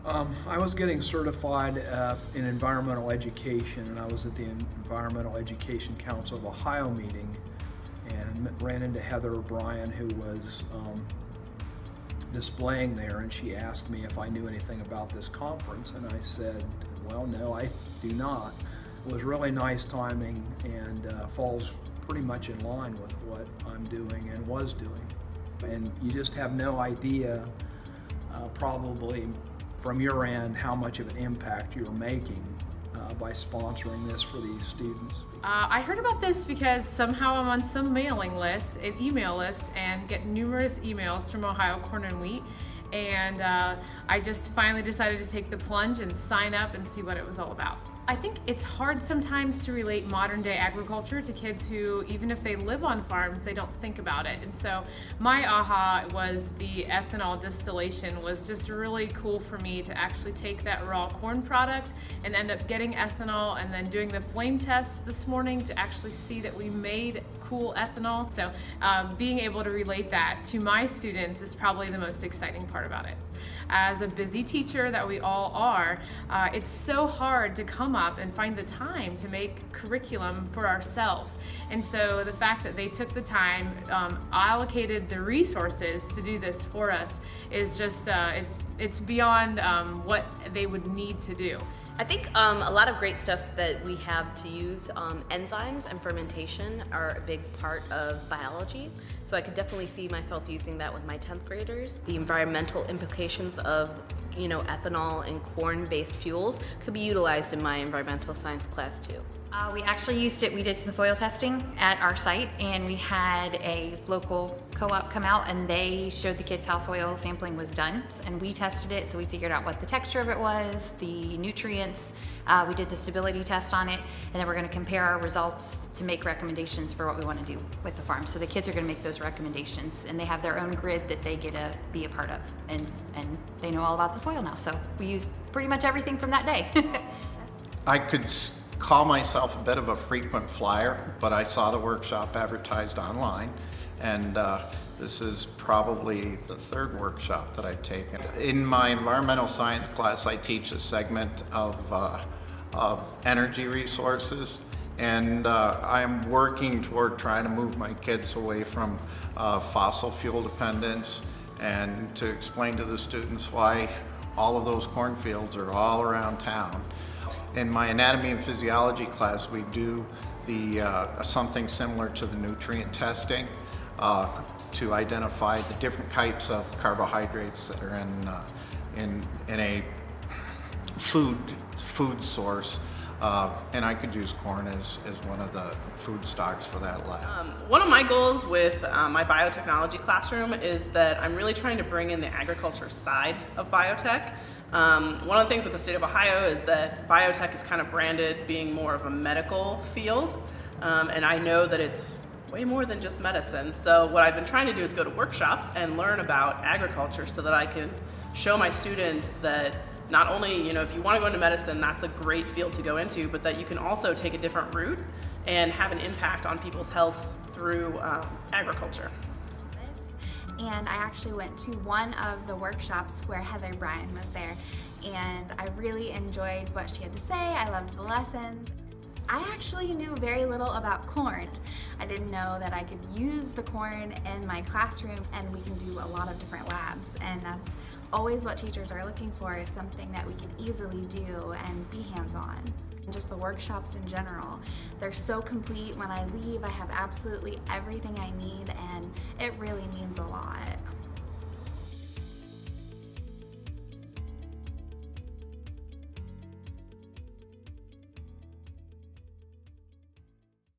I was getting certified in environmental education, and I was at the Environmental Education Council of Ohio meeting and ran into Heather O'Brien, who was displaying there, and she asked me if I knew anything about this conference, and I said, well, no, I do not. It was really nice timing and falls pretty much in line with what I'm doing and was doing. And you just have no idea, probably from your end, how much of an impact you're making by sponsoring this for these students. I heard about this because somehow I'm on some mailing list, an email list, and get numerous emails from Ohio Corn and Wheat. And I just finally decided to take the plunge and sign up and see what it was all about. I think it's hard sometimes to relate modern day agriculture to kids who, even if they live on farms, they don't think about it. And so my aha was the ethanol distillation was just really cool for me to actually take that raw corn product and end up getting ethanol, and then doing the flame tests this morning to actually see that we made cool ethanol. So being able to relate that to my students is probably the most exciting part about it. As a busy teacher that we all are, it's so hard to come up and find the time to make curriculum for ourselves. And so the fact that they took the time, allocated the resources to do this for us is just, it's beyond what they would need to do. I think a lot of great stuff that we have to use, enzymes and fermentation are a big part of biology. So I could definitely see myself using that with my 10th graders. The environmental implications of, ethanol and corn-based fuels could be utilized in my environmental science class too. We actually used it, we did some soil testing at our site, and we had a local co-op come out and they showed the kids how soil sampling was done, and we tested it, so we figured out what the texture of it was, the nutrients, we did the stability test on it, and then we're going to compare our results to make recommendations for what we want to do with the farm. So the kids are going to make those recommendations, and they have their own grid that they get to be a part of, and they know all about the soil now, so we use pretty much everything from that day. I could call myself a bit of a frequent flyer, but I saw the workshop advertised online, and this is probably the third workshop that I've taken. In my environmental science class, I teach a segment of energy resources, and I'm working toward trying to move my kids away from fossil fuel dependence, and to explain to the students why all of those cornfields are all around town. In my anatomy and physiology class, we do something similar to the nutrient testing to identify the different types of carbohydrates that are in a food source. And I could use corn as one of the food stocks for that lab. One of my goals with my biotechnology classroom is that I'm really trying to bring in the agriculture side of biotech. One of the things with the state of Ohio is that biotech is kind of branded being more of a medical field, and I know that it's way more than just medicine. So what I've been trying to do is go to workshops and learn about agriculture so that I can show my students that not only, if you want to go into medicine, that's a great field to go into, but that you can also take a different route and have an impact on people's health through agriculture. And I actually went to one of the workshops where Heather Bryan was there, and I really enjoyed what she had to say. I loved the lessons. I actually knew very little about corn. I didn't know that I could use the corn in my classroom, and we can do a lot of different labs, and that's always what teachers are looking for, is something that we can easily do and be hands-on. Just the workshops in general, they're so complete. When I leave, I have absolutely everything I need, and it really means a lot.